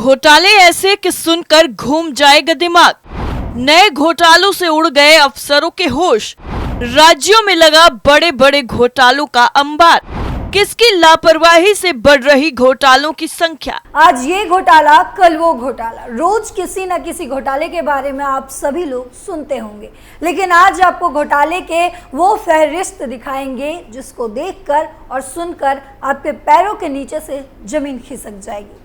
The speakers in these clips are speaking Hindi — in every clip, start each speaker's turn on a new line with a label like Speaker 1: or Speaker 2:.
Speaker 1: घोटाले ऐसे कि सुनकर घूम जाएगा दिमाग। नए घोटालों से उड़ गए अफसरों के होश। राज्यों में लगा बड़े बड़े घोटालों का अंबार। किसकी लापरवाही से बढ़ रही घोटालों की संख्या।
Speaker 2: आज ये घोटाला, कल वो घोटाला। रोज किसी न किसी घोटाले के बारे में आप सभी लोग सुनते होंगे, लेकिन आज आपको घोटाले के वो फहरिस्त दिखाएंगे जिसको देखकर और सुनकर आपके पैरों के नीचे से जमीन खिसक जाएगी।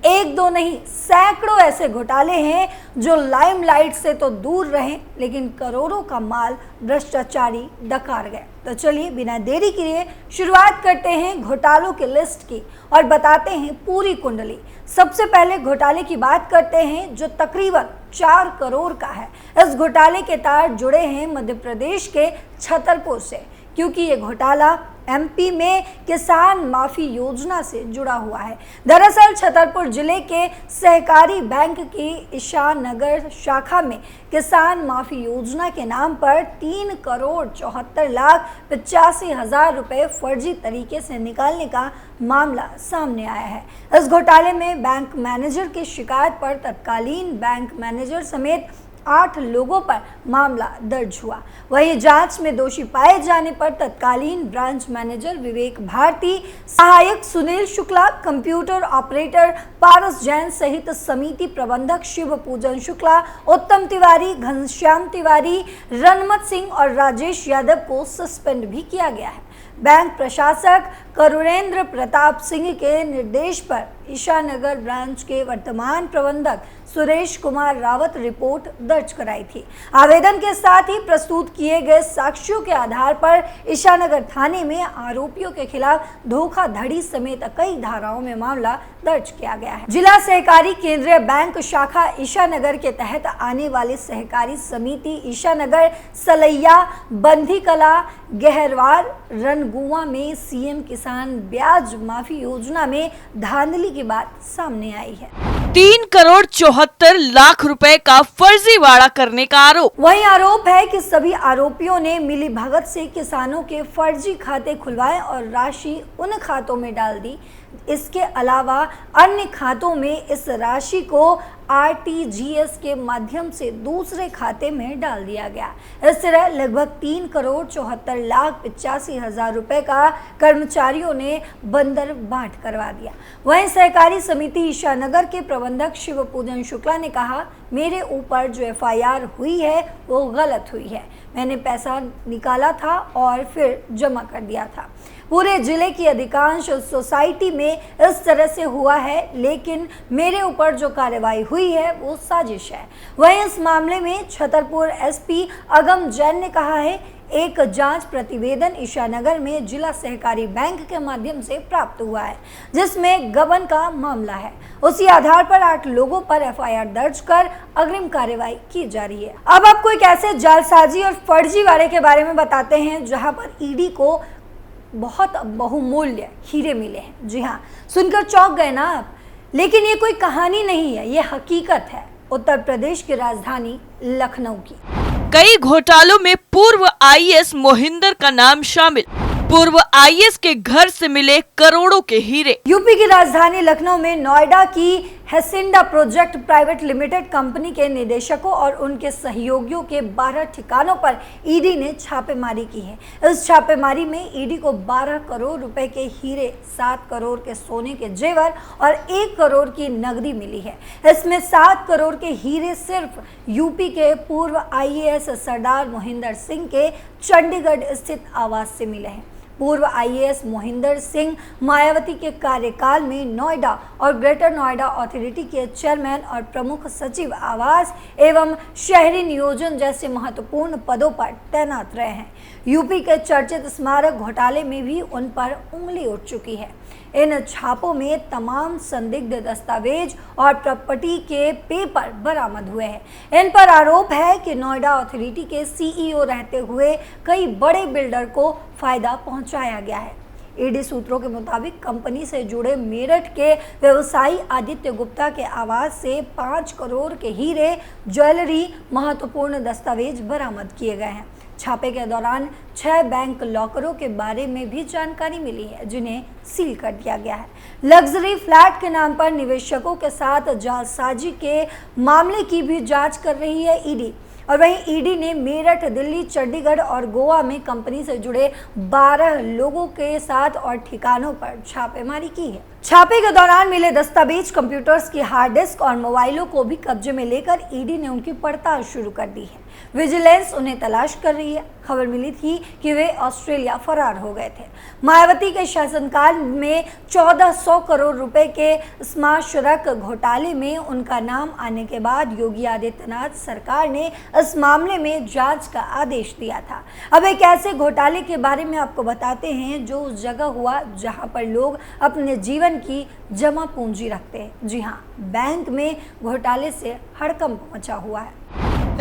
Speaker 2: एक दो नहीं, सैकड़ों ऐसे घोटाले हैं जो लाइमलाइट से तो दूर रहे, लेकिन करोड़ों का माल भ्रष्टाचारी डकार गए। तो चलिए बिना देरी किए शुरुआत करते हैं घोटालों की लिस्ट की और बताते हैं पूरी कुंडली। सबसे पहले घोटाले की बात करते हैं जो तकरीबन 4 करोड़ का है। इस घोटाले के तार जुड़े हैं मध्य प्रदेश के छतरपुर से, क्योंकि ये घोटाला एमपी में किसान माफी योजना से जुड़ा हुआ है। दरअसल छतरपुर जिले के सहकारी बैंक की ईशान नगर शाखा में किसान माफी योजना के नाम पर 3,74,85,000 रुपए फर्जी तरीके से निकालने का मामला सामने आया है। इस घोटाले में बैंक मैनेजर की शिकायत पर तत्कालीन बैंक मैनेजर समेत 8 लोगों पर मामला दर्ज हुआ। वहीं जांच में दोषी पाए जाने पर तत्कालीन ब्रांच मैनेजर विवेक भारती, सहायक सुनील शुक्ला, कंप्यूटर ऑपरेटर पारस जैन सहित समिति प्रबंधक शिव पूजन शुक्ला, उत्तम तिवारी, घनश्याम तिवारी, रनमत सिंह और राजेश यादव को सस्पेंड भी किया गया है। बैंक प्रशासक करुणेंद्र प्रताप सिंह के निर्देश पर ईशानगर ब्रांच के वर्तमान प्रबंधक सुरेश कुमार रावत रिपोर्ट दर्ज कराई थी। आवेदन के साथ ही प्रस्तुत किए गए साक्ष्यों के आधार पर ईशानगर थाने में आरोपियों के खिलाफ धोखाधड़ी समेत कई धाराओं में मामला दर्ज किया गया है। जिला सहकारी केंद्रीय बैंक शाखा ईशानगर के तहत आने वाली सहकारी समिति ईशानगर, सलैया, बंधी कला, गहरवार, रनगुआ में सीएम किसान ब्याज माफी योजना में धांधली की बात सामने आई है।
Speaker 1: 3,74,00,000 रुपए का फर्जीवाड़ा करने का आरोप।
Speaker 2: वही आरोप है कि सभी आरोपियों ने मिली भगत से किसानों के फर्जी खाते खुलवाए और राशि उन खातों में डाल दी। इसके अलावा अन्य खातों में इस राशि को आरटीजीएस के माध्यम से दूसरे खाते में डाल दिया गया। इस तरह लगभग 3,74,85,000 रुपए का कर्मचारियों ने बंदर बांट करवा दिया। वहीं सहकारी समिति ईशानगर के प्रबंधक शिव पूजन शुक्ला ने कहा, मेरे ऊपर जो एफआईआर हुई है वो गलत हुई है। मैंने पैसा निकाला था और फिर जमा कर दिया था। पूरे जिले की अधिकांश सोसाइटी में इस तरह से हुआ है, लेकिन मेरे ऊपर जो कार्रवाई हुई है वो साजिश है। वहीं इस मामले में छतरपुर एसपी अगम जैन ने कहा है, एक जांच प्रतिवेदन ईशानगर में जिला सहकारी बैंक के माध्यम से प्राप्त हुआ है, जिसमें गबन का मामला है। उसी आधार पर 8 लोगों पर एफआईआर दर्ज कर अग्रिम कार्रवाई की जा रही है। अब आपको एक ऐसे जालसाजी और फर्जीवाड़े के बारे में बताते हैं जहां पर ईडी को बहुत बहुमूल्य हीरे मिले हैं। जी हाँ, सुनकर चौंक गए ना आप, लेकिन ये कोई कहानी नहीं है, ये हकीकत है उत्तर प्रदेश की राजधानी लखनऊ की।
Speaker 1: कई घोटालों में पूर्व आईएएस मोहिंदर का नाम शामिल। पूर्व आईएएस के घर से मिले करोड़ों के हीरे।
Speaker 2: यूपी की राजधानी लखनऊ में नोएडा की हेसिंडा प्रोजेक्ट प्राइवेट लिमिटेड कंपनी के निदेशकों और उनके सहयोगियों के 12 ठिकानों पर ईडी ने छापेमारी की है। इस छापेमारी में ईडी को 12 करोड़ रुपए के हीरे, 7 करोड़ के सोने के जेवर और 1 करोड़ की नकदी मिली है। इसमें 7 करोड़ के हीरे सिर्फ यूपी के पूर्व आईएएस सरदार मोहिंदर सिंह के चंडीगढ़ स्थित आवास से मिले हैं। पूर्व आईएएस मोहिंदर सिंह मायावती के कार्यकाल में नोएडा और ग्रेटर नोएडा अथॉरिटी के चेयरमैन और प्रमुख सचिव आवास एवं शहरी नियोजन जैसे महत्वपूर्ण पदों पर तैनात रहे हैं। यूपी के चर्चित स्मारक घोटाले में भी उन पर उंगली उठ चुकी है। इन छापों में तमाम संदिग्ध दस्तावेज और प्रॉपर्टी के पेपर बरामद हुए हैं। इन पर आरोप है कि नोएडा अथॉरिटी के सीईओ रहते हुए कई बड़े बिल्डर को फायदा पहुंचाया गया है। ईडी सूत्रों के मुताबिक कंपनी से जुड़े मेरठ के व्यवसायी आदित्य गुप्ता के आवास से 5 करोड़ के हीरे, ज्वेलरी, महत्वपूर्ण दस्तावेज बरामद किए गए हैं। छापे के दौरान 6 बैंक लॉकरों के बारे में भी जानकारी मिली है, जिन्हें सील कर दिया गया है। लग्जरी फ्लैट के नाम पर निवेशकों के साथ जालसाजी के मामले की भी जांच कर रही है ईडी। और वहीं ईडी ने मेरठ, दिल्ली, चंडीगढ़ और गोवा में कंपनी से जुड़े 12 लोगों के साथ और ठिकानों पर छापेमारी की है। छापे के दौरान मिले दस्तावेज, कंप्यूटर्स की हार्ड डिस्क और मोबाइलों को भी कब्जे में लेकर ईडी ने उनकी पड़ताल शुरू कर दी है। विजिलेंस उन्हें तलाश कर रही है। खबर मिली थी कि वे ऑस्ट्रेलिया फरार हो गए थे। मायावती के शासनकाल में 1400 करोड़ रुपए के स्मार्ट सड़क घोटाले में उनका नाम आने के बाद योगी आदित्यनाथ सरकार ने इस मामले में जांच का आदेश दिया था। अब एक ऐसे घोटाले के बारे में आपको बताते हैं जो उस जगह हुआ जहां पर लोग अपने जीवन की जमा पूंजी रखते हैं। जी हाँ, बैंक में घोटाले से हड़कंप मचा हुआ है।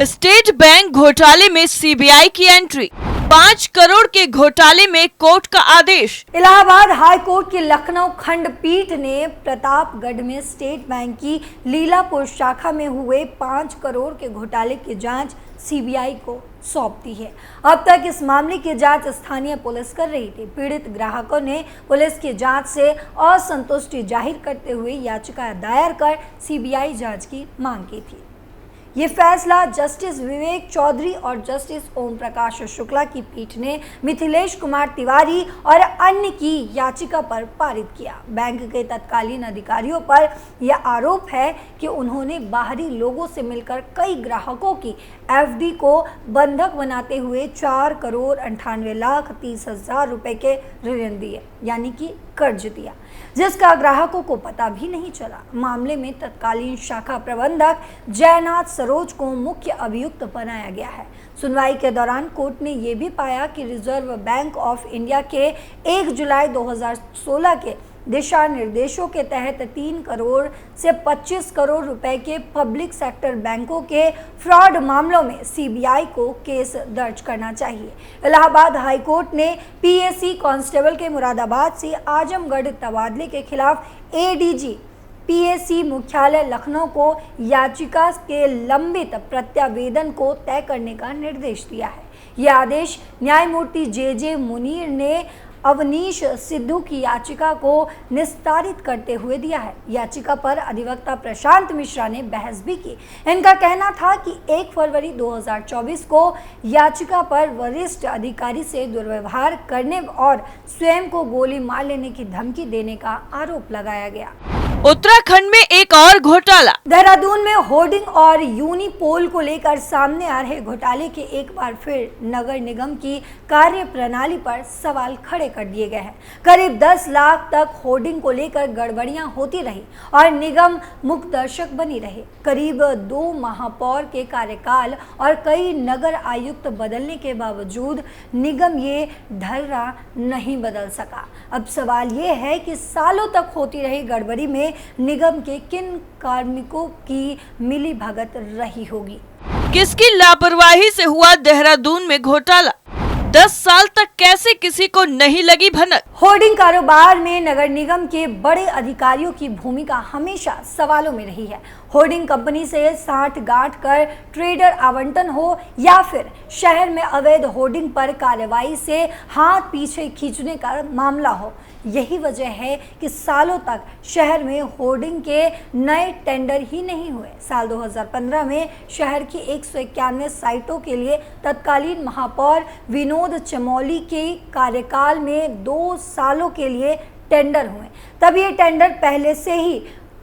Speaker 1: स्टेट बैंक घोटाले में सीबीआई की एंट्री, 5 करोड़ के घोटाले में कोर्ट का आदेश।
Speaker 2: इलाहाबाद हाई कोर्ट की लखनऊ खंडपीठ ने प्रतापगढ़ में स्टेट बैंक की लीलापुर शाखा में हुए 5 करोड़ के घोटाले की जांच सीबीआई को सौंप दी है। अब तक इस मामले की जांच स्थानीय पुलिस कर रही थी। पीड़ित ग्राहकों ने पुलिस की जांच से असंतुष्टि जाहिर करते हुए याचिका दायर कर सीबीआई जांच की मांग की थी। ये फैसला जस्टिस विवेक चौधरी और जस्टिस ओम प्रकाश शुक्ला की पीठ ने मिथिलेश कुमार तिवारी और अन्य की याचिका पर पारित किया। बैंक के तत्कालीन अधिकारियों पर यह आरोप है कि उन्होंने बाहरी लोगों से मिलकर कई ग्राहकों की एफडी को बंधक बनाते हुए 4 करोड़ 98,30,000 रुपए के ऋण दिए, यानी कि कर्ज दिया, जिसका ग्राहकों को पता भी नहीं चला। मामले में तत्कालीन शाखा प्रबंधक जयनाथ सरोज को मुख्य अभियुक्त बनाया गया है। सुनवाई के दौरान कोर्ट ने यह भी पाया कि रिजर्व बैंक ऑफ इंडिया के 1 जुलाई 2016 के दिशा निर्देशों के तहत 3 करोड़ से 25 करोड़ रुपए के पब्लिक सेक्टर बैंकों के फ्रॉड मामलों में सीबीआई को केस दर्ज करना चाहिए। इलाहाबाद हाई कोर्ट ने पीएसी कांस्टेबल के मुरादाबाद से आजमगढ़ तबादले के खिलाफ एडीजी पीएसी मुख्यालय लखनऊ को याचिका के लंबित प्रत्यावेदन को तय करने का निर्देश दिया है। यह आदेश न्यायमूर्ति जे मुनीर ने अवनीश सिद्धू की याचिका को निस्तारित करते हुए दिया है। याचिका पर अधिवक्ता प्रशांत मिश्रा ने बहस भी की। इनका कहना था कि 1 फरवरी 2024 को याचिका पर वरिष्ठ अधिकारी से दुर्व्यवहार करने और स्वयं को गोली मार लेने की धमकी देने का आरोप लगाया गया।
Speaker 1: उत्तराखंड में एक और घोटाला।
Speaker 2: देहरादून में होर्डिंग और यूनिपोल को लेकर सामने आ रहे घोटाले के एक बार फिर नगर निगम की कार्य प्रणाली पर सवाल खड़े कर दिए गए हैं। करीब 10 लाख तक होर्डिंग को लेकर गड़बड़ियां होती रही और निगम मुख्य दर्शक बनी रहे। करीब 2 महापौर के कार्यकाल और कई नगर आयुक्त बदलने के बावजूद निगम ये ढर्रा नहीं बदल सका। अब सवाल ये है कि सालों तक होती रही गड़बड़ी में निगम के किन कार्मिकों की मिलीभगत रही होगी।
Speaker 1: किसकी लापरवाही से हुआ देहरादून में घोटाला? 10 साल तक कैसे किसी को नहीं लगी भनक?
Speaker 2: होर्डिंग कारोबार में नगर निगम के बड़े अधिकारियों की भूमिका हमेशा सवालों में रही है। होर्डिंग कंपनी से साठ गांठ कर ट्रेडर आवंटन हो या फिर शहर में अवैध होर्डिंग पर कार्रवाई से हाथ पीछे खींचने का मामला हो, यही वजह है कि सालों तक शहर में होर्डिंग के नए टेंडर ही नहीं हुए। साल 2015 में शहर की 191 साइटों के लिए तत्कालीन महापौर विनोद चमोली के कार्यकाल में 2 सालों के लिए टेंडर हुए। तब ये टेंडर पहले से ही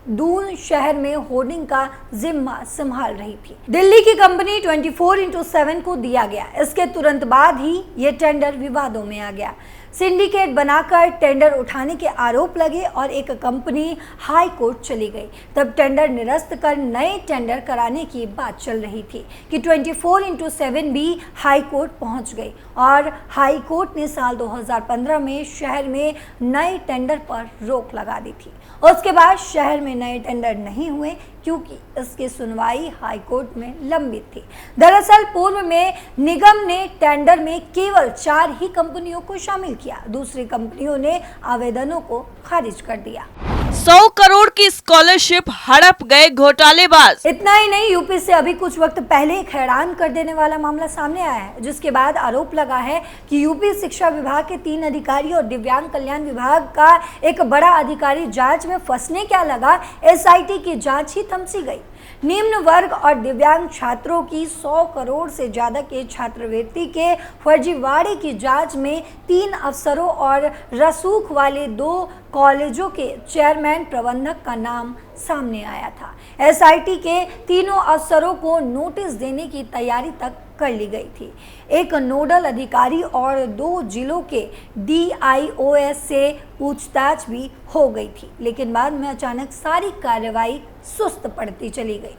Speaker 2: दून शहर में होर्डिंग का जिम्मा संभाल रही थी। दिल्ली की कंपनी 24/7 को दिया गया। इसके तुरंत बाद ही ये टेंडर विवादों में आ गया। सिंडिकेट बनाकर टेंडर उठाने के आरोप लगे और एक कंपनी हाई कोर्ट चली गई। तब टेंडर निरस्त कर नए टेंडर कराने की बात चल रही थी कि 24/7 भी हाई कोर्ट पहुंच गई और हाई कोर्ट ने साल 2015 में शहर में नए टेंडर पर रोक लगा दी थी। उसके बाद शहर में नए टेंडर नहीं हुए क्योंकि इसकी सुनवाई हाई कोर्ट में लंबित थी। दरअसल पूर्व में निगम ने टेंडर में केवल 4 ही कंपनियों को शामिल किया। दूसरी कंपनियों ने आवेदनों को खारिज कर दिया।
Speaker 1: 100 करोड़ की स्कॉलरशिप हड़प गए घोटालेबाज।
Speaker 2: इतना ही नहीं, यूपी से अभी कुछ वक्त पहले एक हैरान कर देने वाला मामला सामने आया है, जिसके बाद आरोप लगा है कि यूपी शिक्षा विभाग के 3 अधिकारी और दिव्यांग कल्याण विभाग का एक बड़ा अधिकारी जांच में फंसने क्या लगा, एसआईटी की जांच ही थमसी गई। निम्न वर्ग और दिव्यांग छात्रों की 100 करोड़ से ज्यादा के छात्रवृत्ति के फर्जीवाड़े की जांच में 3 अफसरों और रसूख वाले 2 कॉलेजों के चेयरमैन प्रबंधक का नाम सामने आया था। एसआईटी के तीनों अफसरों को नोटिस देने की तैयारी तक कर ली गई थी। एक नोडल अधिकारी और 2 जिलों के DIOS से पूछताछ भी हो गई थी, लेकिन बाद में अचानक सारी कार्रवाई सुस्त पड़ती चली गई।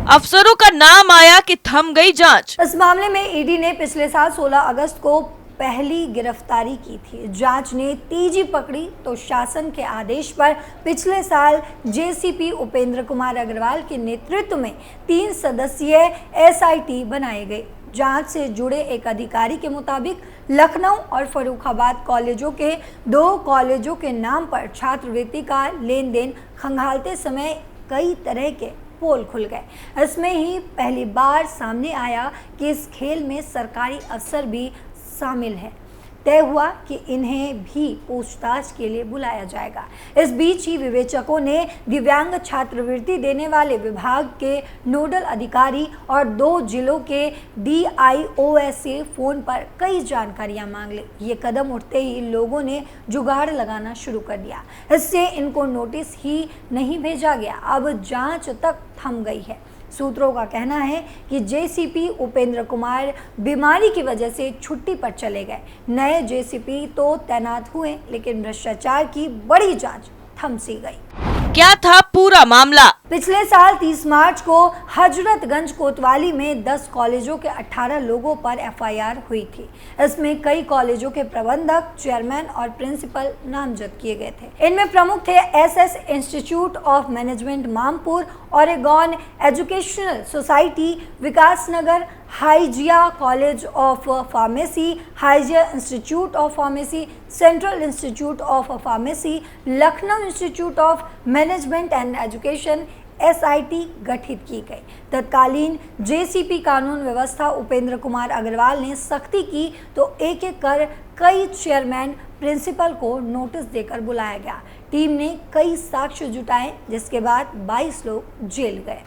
Speaker 1: अफसरों का नाम आया कि थम गई जांच।
Speaker 2: इस मामले में ईडी ने पिछले साल 16 अगस्त को पहली गिरफ्तारी की थी। जांच ने तेजी पकड़ी तो शासन के आदेश पर पिछले साल जेसीपी उपेंद्र कुमार अग्रवाल के नेतृत्व में 3 सदस्यीय एसआईटी बनाए गए। जांच से जुड़े एक अधिकारी के मुताबिक लखनऊ और फर्रुखाबाद कॉलेजों के 2 कॉलेजों के नाम पर छात्रवृत्ति का लेन देन खंगालते समय कई तरह के पोल खुल गए। इसमें ही पहली बार सामने आया कि इस खेल में सरकारी अफसर भी शामिल है। तय हुआ कि इन्हें भी पूछताछ के लिए बुलाया जाएगा। इस बीच ही विवेचकों ने दिव्यांग छात्रवृत्ति देने वाले विभाग के नोडल अधिकारी और 2 जिलों के DIOS से फोन पर कई जानकारियां मांग ली। ये कदम उठते ही लोगों ने जुगाड़ लगाना शुरू कर दिया। इससे इनको नोटिस ही नहीं भेजा गया, अब जांच तक थम गई है। सूत्रों का कहना है कि जेसीपी उपेंद्र कुमार बीमारी की वजह से छुट्टी पर चले गए। नए जेसीपी तो तैनात हुए, लेकिन भ्रष्टाचार की बड़ी जांच थमसी गई।
Speaker 1: क्या था पूरा मामला?
Speaker 2: पिछले साल 30 मार्च को हजरतगंज कोतवाली में 10 कॉलेजों के 18 लोगों पर FIR हुई थी। इसमें कई कॉलेजों के प्रबंधक, चेयरमैन और प्रिंसिपल नामजद किए गए थे। इनमें प्रमुख थे SS institute of management Mampur, Oregon educational society Vikasnagar, Hygia college of pharmacy, Hygia institute of pharmacy, central institute of pharmacy, Lucknow institute of management and education. SIT गठित की गई। तत्कालीन जेसीपी कानून व्यवस्था उपेंद्र कुमार अग्रवाल ने सख्ती की तो एक-एक कर कई चेयरमैन, प्रिंसिपल को नोटिस देकर बुलाया गया। टीम ने कई साक्ष्य जुटाए, जिसके बाद 22 लोग जेल गए।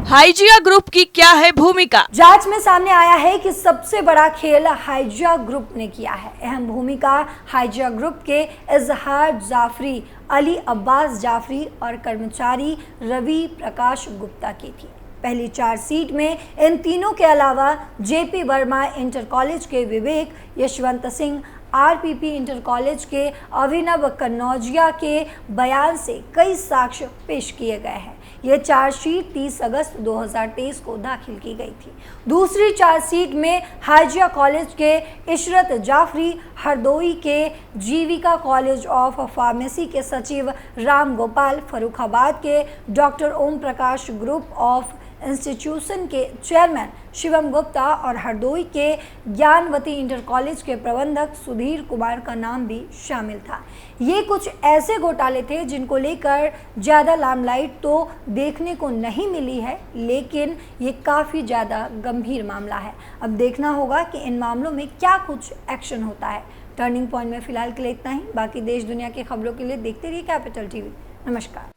Speaker 1: हाइजिया ग्रुप की क्या है भूमिका?
Speaker 2: जांच में सामने आया है कि सबसे बड़ा खेल हाइजिया ग्रुप ने किया है। अहम भूमिका हाइजिया ग्रुप के इजहार जाफरी, अली अब्बास जाफरी और कर्मचारी रवि प्रकाश गुप्ता की थी। पहली चार्जशीट में इन तीनों के अलावा JP वर्मा इंटर कॉलेज के Vivek, Yashwant Singh, RPP inter college के अभिनव कन्नौजिया के बयान से कई साक्ष्य पेश किए गए हैं। यह चार्जशीट 30 अगस्त 2023 को दाखिल की गई थी। दूसरी चार्जशीट में हाजिया कॉलेज के इशरत जाफरी, हरदोई के जीविका कॉलेज ऑफ फार्मेसी के सचिव राम गोपाल, फर्रुखाबाद के doctor Om Prakash group of institution के चेयरमैन शिवम गुप्ता और हरदोई के ज्ञानवती इंटर कॉलेज के प्रबंधक सुधीर कुमार का नाम भी शामिल था। ये कुछ ऐसे घोटाले थे जिनको लेकर ज़्यादा लामलाइट तो देखने को नहीं मिली है, लेकिन ये काफ़ी ज़्यादा गंभीर मामला है। अब देखना होगा कि इन मामलों में क्या कुछ एक्शन होता है। टर्निंग पॉइंट में फिलहाल के लिए इतना ही। बाकी देश दुनिया की खबरों के लिए देखते रहिए कैपिटल TV। नमस्कार।